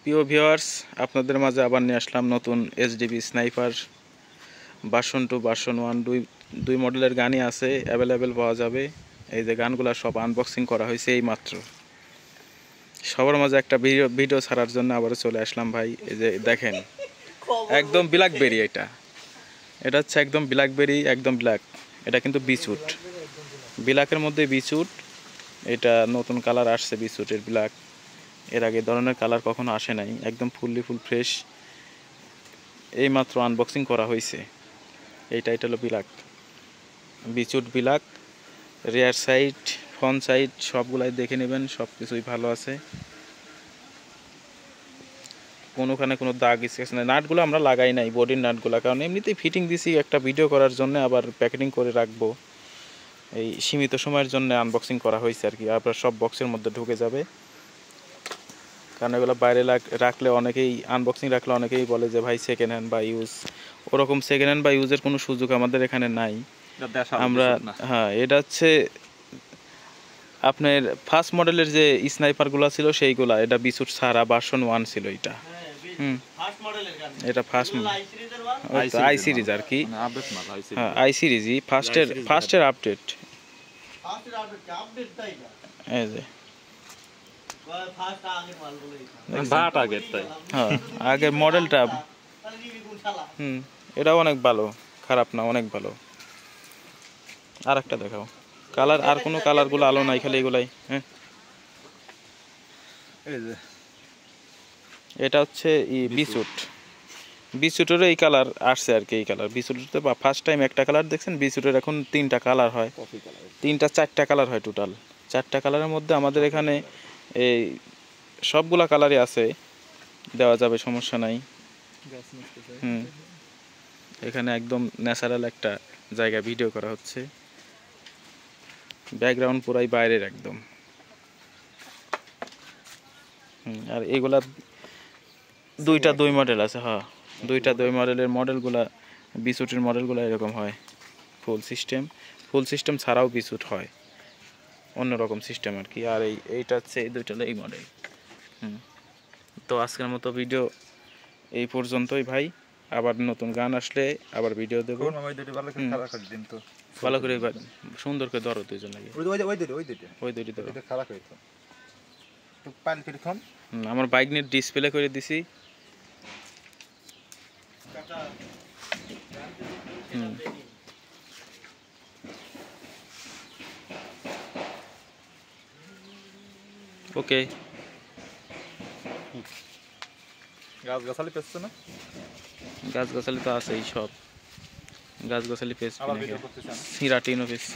প্রিয় ভিউয়ার্স, আপনাদের মাঝে আবার নিয়ে আসলাম নতুন এইচডিবি স্নাইপার ভার্সন 2 ভার্সন 1 দুই মডেলের গানই আছে, অ্যাভেলেবেল পাওয়া যাবে। এই যে গানগুলো সব আনবক্সিং করা হয়েছে এই মাত্র। সবার মাঝে একটা ভিডিও ছাড়ার জন্য আবারও চলে আসলাম ভাই। এই যে দেখেন, একদম ব্ল্যাকবেরি। এটা হচ্ছে একদম ব্ল্যাকবেরি, একদম ব্ল্যাক। এটা কিন্তু বিচুট, ব্ল্যাকের মধ্যে বিচুট। এটা নতুন কালার আসছে বিচুটের ব্ল্যাক। এর আগে ধরনের কালার কখনো আসে নাই, একদম ফুল ফ্রেশ। এই মাত্র আনবক্সিং করা হয়েছে। এটা হলো ব্ল্যাক, বিচুট ব্ল্যাক। রিয়ার সাইড, ফ্রন্ট সাইড সবগুলাই দেখে নেবেন, সব কিছুই ভালো আছে। কোনোখানে কোনো দাগ স্কেচ নেই। নাটগুলো আমরা লাগাই নাই, বডির নাটগুলো, কারণ এমনিতেই ফিটিং দিছি একটা ভিডিও করার জন্য, আবার প্যাকেটিং করে রাখবো। এই সীমিত সময়ের জন্য আনবক্সিং করা হয়েছে আর কি। আবার সব বক্সের মধ্যে ঢুকে যাবে, কারণ এগুলো বাইরে রাখলে অনেকেই, আনবক্সিং রাখলে অনেকেই বলে যে ভাই সেকেন্ড হ্যান্ড বা ইউজ। ওরকম সেকেন্ড হ্যান্ড বা ইউজের কোনো সুযোগ আমাদের এখানে নাই। আমরা এটা হচ্ছে আপনার ফার্স্ট মডেলের যে স্নাইপারগুলো ছিল সেইগুলা। এটা বিচুট ছাড়া ভার্সন 1 ছিল এটা। এটা ফার্স্ট আই সিরিজ আর কি। হ্যাঁ, আই সিরিজই ফার্স্টের আপডেট। এই যে আগের মডেলটা। এটাও অনেক ভালো, খারাপ না, অনেক ভালো। আর একটা দেখাও কালার, আর কোনো কালারগুলো আলো নাই, খালি এগুলাই। হ্যাঁ, এটা হচ্ছে বিচুটেরও এই কালার আসছে আর কি। এই কালার বিচুটের ফার্স্ট টাইম একটা কালার দেখছেন, বিচুটের এখন 3টা কালার হয়, 4টা কালার হয় টোটাল। 4টা কালারের মধ্যে আমাদের এখানে এই সবগুলা কালারই আছে, দেওয়া যাবে, সমস্যা নাই। এখানে একদম ন্যাচারাল একটা জায়গা ভিডিও করা হচ্ছে, ব্যাকগ্রাউন্ড পুরাই বাইরের একদম। আর এগুলা দুই মডেল আছে। হ্যাঁ, দুই মডেলের মডেলগুলা, বিচুটের মডেলগুলো এরকম হয়, ফুল সিস্টেম ছাড়াও বিচুট হয়, অন্যরকম সিস্টেম আর কি। আর এইটা হচ্ছে এই দুইটা এই মডেল। তো আজকের মতো ভিডিও এই পর্যন্তই ভাই। আবার নতুন গান আসলে আবার ভিডিও দেবো। ভালো করে সুন্দর করে ধরো দুইজন লাগে। আমার বাইক নিয়ে ডিসপ্লে করে দিছি। ওকে, গাছগাছালি পেছছে না? গাছগাছালি তো আছেই, সব গাছগাছালি পেছছে, সিরাটিনও পেছছে।